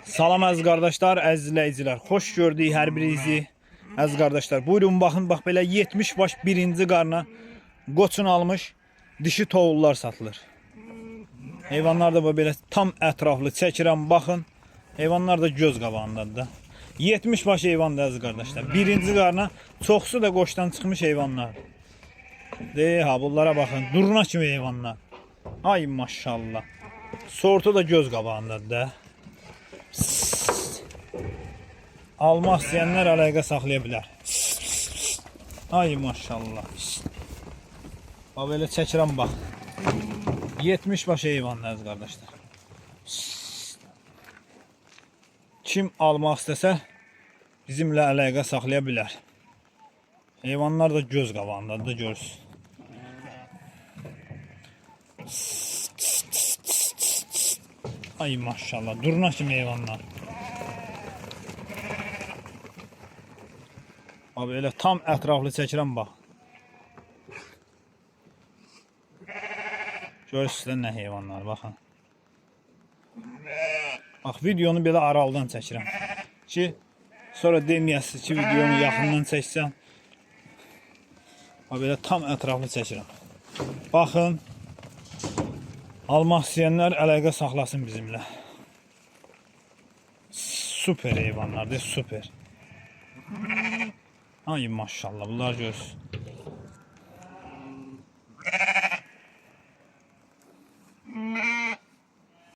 Salam əziz qardaşlar, əziz izləyicilər. Xoş gördük hər birinizi. Əziz qardaşlar, buyurun baxın, bax belə 70 baş birinci qarna qoçun almış dişi tovullar satılır. Heyvanlar da belə tam ətraflı çəkirəm, baxın. Heyvanlar da göz qabağındadır da. 70 baş heyvandır əziz qardaşlar. Birinci qarna, çoxsu da qoçdan çıxmış heyvanlar. Ha, bunlara baxın, durna kimi heyvanlar. Ay maşallah. Sortu da göz qabağındadır da. Almaq istəyənlər əlaqə saxlaya bilər. Ay maşallah. Bax belə çəkirəm bax. 70 baş heyvanlar əziz qardaşlar. Kim almaq istəsə bizimlə əlaqə saxlaya bilər. Heyvanlar da göz qabağındadır, görürsünüz. Ay maşallah, durna kimi heyvanlar. Abi elə tam ətraflı çəkirəm bax. Görürsünüz nə heyvanlar, baxın. Bax, videonu belə aralıdan çəkirəm. Ki, sonra deməyəsiniz ki, videonu yaxından çəksəm. Bax, belə tam ətraflı çəkirəm. Baxın. Almaq istəyənlər əlaqə saxlasın bizimlə. Super heyvanlardır, super. Ay maşallah, bunlar görürsünüz.